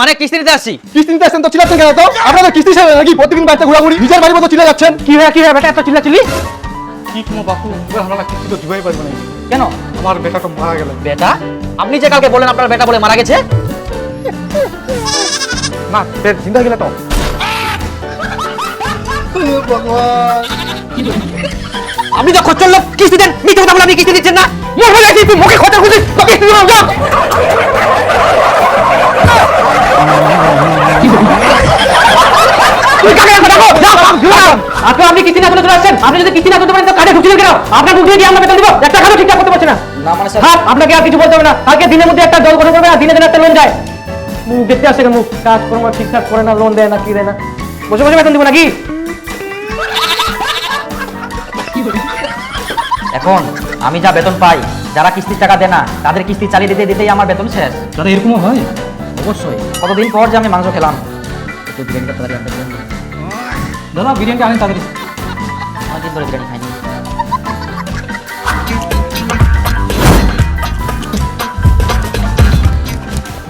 মানে কিস্তি নিতে আসছি। কিস্তি নিতে আসছেন তো চিল্লাচ্ছেন কেন? তো আপনাদের কিস্তি ছেড়ে নাকি প্রতিদিন বাড়িতে ঘোরাঘুরি নিজের বাড়ির মতো চিল্লা যাচ্ছেন? কি হয় বেটা এত চিল্লাচিল্লি কি তোমার বাপু আমরা কিস্তি তো দিবাই পারবো না। কেন? আমার বেটা তো মারা গেল। বেটা? আপনি যে কালকে বলেন আপনার বেটা বলে মারা গেছে। না চিন্তা গেলে তো ভগবান আপনি তো খরচার লোক, কিস্তি দেন। মিথ্যে কথা বলে আপনি কিস্তি দিচ্ছেন না। মোর হয়ে গেছি তুই মুখে খরচা খুঁজিস তো কিস্তি দিও না। তুই কাকে রাখো যাও। আপনি কিস্তি না তুলে চলে আসছেন। আপনি যদি কিস্তি না তুলতে পারেন তো কাজে ঢুকছিলেন কেন? আপনার ঢুকিয়ে দিয়ে আমরা বেতন দিব। একটা কাজও ঠিকঠাক করতে পারছি না। না মানে স্যার আপনাকে আর কিছু বলতে হবে না। কালকে দিনের মধ্যে একটা দল গঠন করবে না, দিনে দিনে একটা লোন যায়। মুখ দেখতে আসছে মুখ, কাজকর্ম ঠিকঠাক করে না, লোন দেয় না, কি দেয় না। বসে বসে বেতন দিব নাকি? এখন আমি যা বেতন পাই, যারা কিস্তির টাকা দেয় না তাদের কিস্তি চালিয়ে দিতে দিতেই আমার বেতন শেষ। দাদা এরকমও হয়? অবশ্যই। কতদিন পর যে আমি মাংস খেলাম। একটু বিরিয়ানিটা তাড়াতাড়ি আনতে বলুন। দাদা বিরিয়ানি আনেন তাড়াতাড়ি। অনেকদিন ধরে বিরিয়ানি খাইনি।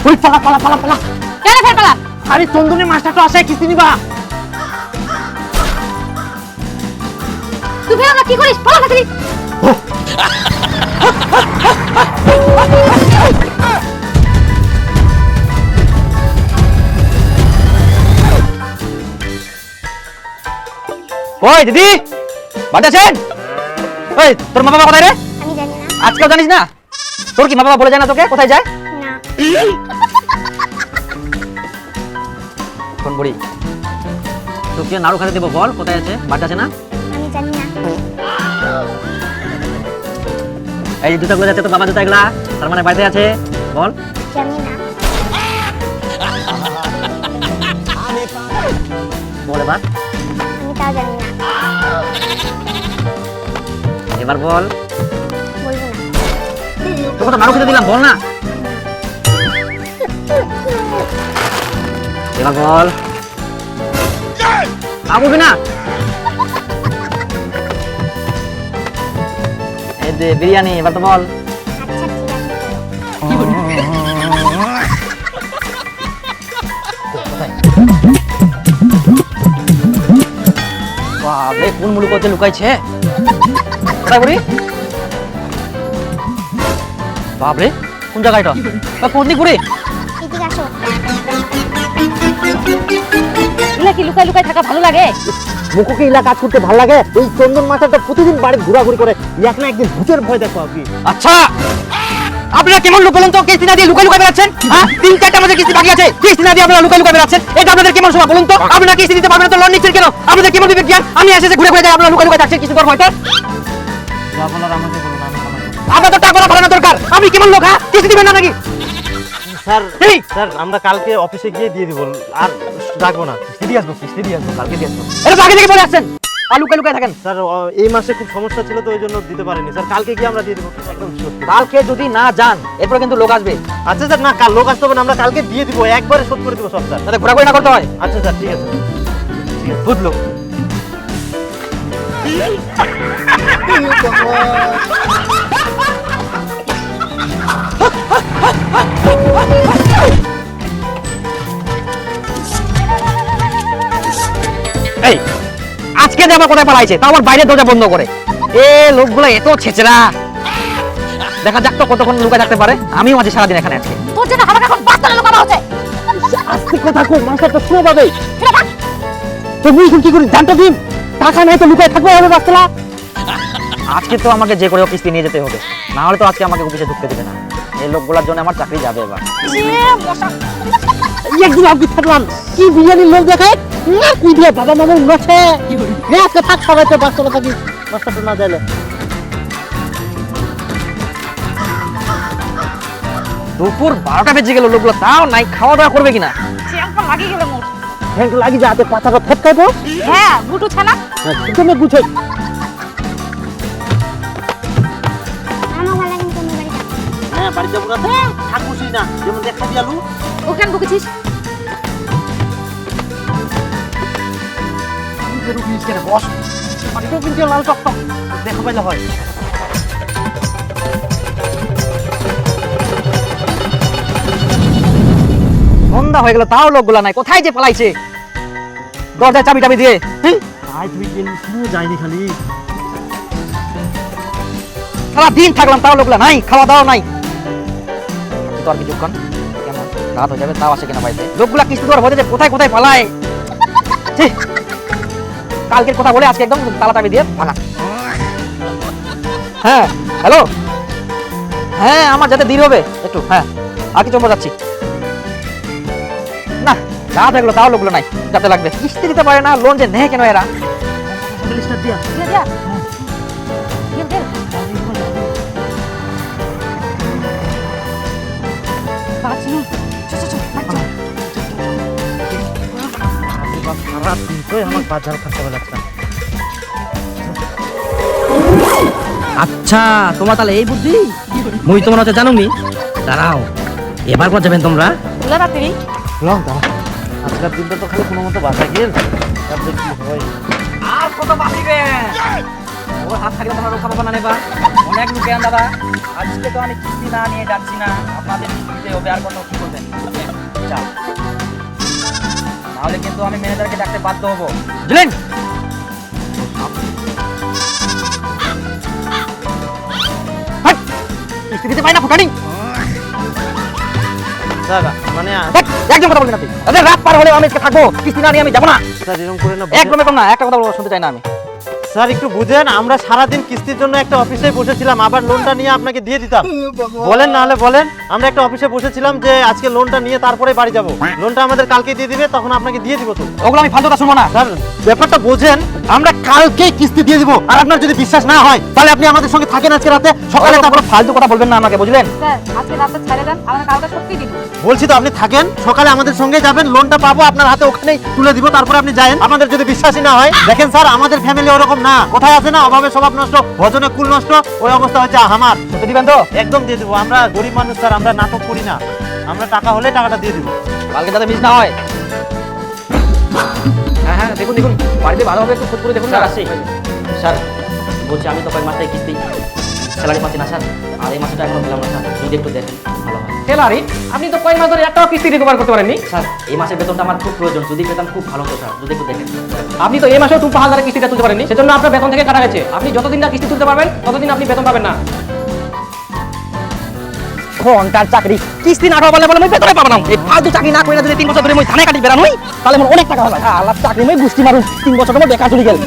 ওই পালা পালা পালা পালা। কেন ফের পালা? আরে চন্দনের মাছটা তো আসে, কিস্তি নিবা। তুই ফের আমরা কি করিস? পালা তাড়াতাড়ি। ওই দিদি বাড়ি আছেন? ওই তোর মা বাবা কোথায় রে? আমি জানি না। আজকাল জানিস না? তোর কি মা বাবা বলে যায় না তোকে কোথায় যায়? না। ফোন করি তোকে নাড়ু খাতে দেবো, বল কোথায় আছে? বাড়ি আছে না? আমি জানি না। এই জুতাগুলো যাচ্ছে তো বাবা জুতা এগুলা, তার মানে বাড়িতে আছে, বল। জানি না। বল এবার, আমি তাও জানি না। এবার বল। বলবো না। তোকে তো নাড়ু খেতে দিলাম, বল না। এবার বল। বলবি না? এই দে বিরিয়ানি, এবার তো বল। আচ্ছা ঠিক আছে। বাবরে কোন মুলুক করতে লুকাইছে? কোথায় করি? বাবরে কোন জায়গা এটা? কোন দিক ঘুরে? এদিকে আসো। এগুলা কি লুকাই লুকাই থাকা ভালো লাগে? মুখোকে ইলা কাজ করতে ভালো লাগে? এই চন্দন মাথাটা প্রতিদিন বাড়ি ঘোরাঘুরি করে, এক না একদিন ভূতের ভয় দেখো আপনি। আচ্ছা আপনারা কেমন লোক বলুন তো? কিস্তি না দিয়ে লুকাই লুকাই বেড়াচ্ছেন? হ্যাঁ 3-4টা আমাদের কিস্তি বাকি আছে, কিস্তি না দিয়ে আপনারা লুকাই লুকাই বেড়াচ্ছেন। এটা আপনাদের কেমন সময় বলুন তো? আপনারা কিস্তি দিতে পারবেন না তো লোন নিচ্ছেন কেন? আপনাদের কেমন বিবেক জ্ঞান? আমি এসে ঘুরে ঘুরে যাই, আপনারা লুকাই লুকাই থাকছেন কিছু কর হয়তো। যা বলার আমাকে বলুন, আমি ক্ষমা করব। আপনার তো টাকা ভাড়া দরকার, আপনি কেমন লোক? হ্যাঁ কিস্তি দিবেন না নাকি? স্যার এই! স্যার আমরা কালকে অফিসে গিয়ে দিয়ে দিব, আর রাখবো না। কিস্তি দিয়ে আসবো, কালকে দিয়ে আসবো। এটা তো আগে থেকে বলে আসছেন, আর লুকাই লুকাই থাকেন। স্যার এই মাসে খুব সমস্যা ছিল তো ওই জন্য দিতে পারিনি স্যার, কালকে গিয়ে আমরা দিয়ে দেবো একদম সত্যি। কালকে যদি না যান এরপরে কিন্তু লোক আসবে। আচ্ছা স্যার, না কাল লোক আসতে হবে না, আমরা কালকে দিয়ে দিব, একবারে শোধ করে দিব সব স্যার। তাহলে ঘোরাঘুরি না করতে হয়। আচ্ছা স্যার ঠিক আছে। বুঝলো? এই আজকে যে আমার কোথায় পালাইছে, তাও আবার বাইরের দরজা বন্ধ করে। এ লোকগুলো এত ছেচরা, দেখা যাক তো কতক্ষণ লুকায় থাকতে পারে। আমিও আজ সারাদিন এখানে আছি। তোর জন্য আমাকে এখন বাচ্চারা লুকানো হচ্ছে। আস্তে কথা কো, মাথাটা শুনে পাবে। ফিরে থাক। তো মুই কি করি জানতো দিন, টাকা নাই তো লুকায় থাকবো হবে বাচ্চারা। আজকে তো আমাকে যে করে কিস্তি নিয়ে যেতে হবে, না হলে তো আজকে আমাকে অফিসে ঢুকতে দেবে না। এই লোকগুলোর জন্য আমার চাকরি যাবে এবার। একদিন আপনি থাকলাম কি বিরিয়ানির লোক দেখায় না, কুই দিয়ে বাবা মামা উড়াচ্ছে। আজকে থাক সবাই তো বাচ্চারা থাকি, বাচ্চাটা না যাইলে। দুপুর 12টা বেজে গেল, লোকগুলো তাও নাই, খাওয়া দাওয়া করবে কিনা। চেয়ারটা লাগিয়ে গেল মোর। হ্যাঁ লাগি যাতে পাতাটা ফটকাইবো। হ্যাঁ গুটু ছানা। তুমি বুঝছো আমার ভালো লাগে তুমি বাড়ি যা। হ্যাঁ বাড়ি যাবো না তো থাক বসি না, যেমন দেখা দিয়ালু ওখানে বকেছিস? বস পাটিটাও কিন্তু লাল টকটক দেখা পাইলে হয়। ও সন্ধ্যা হয়ে গেল তাও লোকগুলা নাই, কোথায় যে পালাইছে? দরজায় চাবি টাবি দিয়ে যাইনি খালি সারা দিন থাকলাম তাও লোকগুলা নাই, খাওয়া দাওয়া নাই। তো আর কিছুক্ষণ কেমন রাত হয়ে যাবে তাও আসে কিনা বাড়িতে? লোকগুলা কিস্তি দেওয়ার হতে কোথায় কোথায় পালায়। ছি, কালকের কথা বলে আজকে একদম তালা চাবি দিয়ে পালা। হ্যাঁ হ্যালো, হ্যাঁ আমার যাতে দেরি হবে একটু, হ্যাঁ আর কি চম্পা যাচ্ছি না, রাত হয়ে গেলো তাও লোকগুলো নাই, যাতে লাগবে। কিস্তি দিতে পারে না, লোন যে নেয় কেন এরা? দিয়া দিয়া দিয়া বাঁচলো। সারা দিন তো আমার বাজার খরচা লাগছে। আচ্ছা তোমার তাহলে এই বুদ্ধি, মুই তোমার হচ্ছে জানো নি। দাঁড়াও এবার কোন যাবেন তোমরা? তুলা রাত্রি আজকের দিনটা তো খালি কোনো মতো বাসায় গেল, তারপরে কি হয়? আর কত বাঁচিবেন? ওর হাত থাকলে তোমরা রক্ষা পাবো না নেবা। অনেক লুকেন দাদা, আজকে তো আমি কিস্তি না নিয়ে যাচ্ছি না, আপনাদের দিতে হবে। আর কত কি করবেন? চাও তাহলে কিন্তু আমি ম্যানেজারকে ডাকতে বাধ্য হবো, বুঝলেন? হাট! কিস্তি দিতে পারি না ফুটানি। দাদা মানে একদম কথা বলবেন আপনি। আরে রাত পার হলেও আমি আজকে থাকবো, কিস্তি না নিয়ে আমি যাবো না। স্যার এরকম করে না, একদম এরকম না, একটা কথা শুনতে চাই না আমি। স্যার একটু বুঝেন, আমরা সারাদিন কিস্তির জন্য একটা অফিসে বসেছিলাম, আবার লোনটা নিয়ে আপনাকে দিয়ে দিতাম। বলেন নাহলে বলেন, আমরা একটা অফিসে বসেছিলাম যে আজকে লোনটা নিয়ে তারপরে বাড়ি যাব। লোনটা আমাদের কালকে দিয়ে দিবে, তখন আপনাকে দিয়ে দিব। তো ওগুলো আমি ফালতু কথা শুনবো না। স্যার ব্যাপারটা বোঝেন, আমরা কালকেই কিস্তি দিয়ে দিব। আর আপনার যদি বিশ্বাস না হয় তাহলে আপনি আমাদের সঙ্গে থাকেন আজকে রাতে, সকালে তারপর ফালতু কথা বলবেন না আমাকে, বুঝলেন? স্যার আজকে রাতে ছেড়ে দেন, আমরা কালকে সত্যি দিব। বলছি তো আপনি থাকেন, সকালে আমাদের সঙ্গে যাবেন, লোনটা পাবো আপনার হাতে, ওখানেই তুলে দিব, তারপরে আপনি যায়েন। আপনাদের যদি বিশ্বাসই না হয়, দেখেন স্যার আমাদের ফ্যামিলি ওরকম না, কোথায় আছে না, অভাবে স্বভাব নষ্ট, ভজনে কুল নষ্ট, ওই অবস্থা হচ্ছে আমার। সত্যি দিবেন তো? একদম দিয়ে দেবো, আমরা গরিব মানুষ স্যার, আমরা নাটক করি না, আমরা টাকা হলে টাকাটা দিয়ে দিব। কালকে যাতে মিস না হয়। হ্যাঁ হ্যাঁ দেখুন দেখুন, বাড়িতে ভালোভাবে একটু খোঁজ করে দেখুন না। আসি স্যার, বলছি আমি তো কয়েক মাস থেকে কিস্তি স্যালারি পাচ্ছি না স্যার, আর এই মাসটা এখনো পেলাম না স্যার, যদি একটু দেখেন ভালো হয়। স্যালারি? আপনি তো কয়েক মাস ধরে একটাও কিস্তি রিকভার করতে পারেননি। স্যার এই মাসের বেতনটা আমার খুব প্রয়োজন, যদি পেতাম খুব ভালো হতো স্যার, যদি একটু দেখেন। আপনি তো এই মাসেও 2,000 কিস্তিটা তুলতে পারেননি, সেজন্য আপনার বেতন থেকে কাটা গেছে। আপনি যতদিন না কিস্তি তুলতে পারবেন ততদিন আপনি বেতন পাবেন না। ঘন্টার চাকরি কিস্তি না পারলে বলে আমি বেতনে পাবো না। এই ফালতু চাকরি না করে যদি 3 বছর ধরে মই ধানে কাটি বেরানোই, তাহলে মোর অনেক টাকা হবে। আল্লাহ চাকরি মই গুষ্টি মারুন, 3 বছর ধরে বেকার চলে গেল।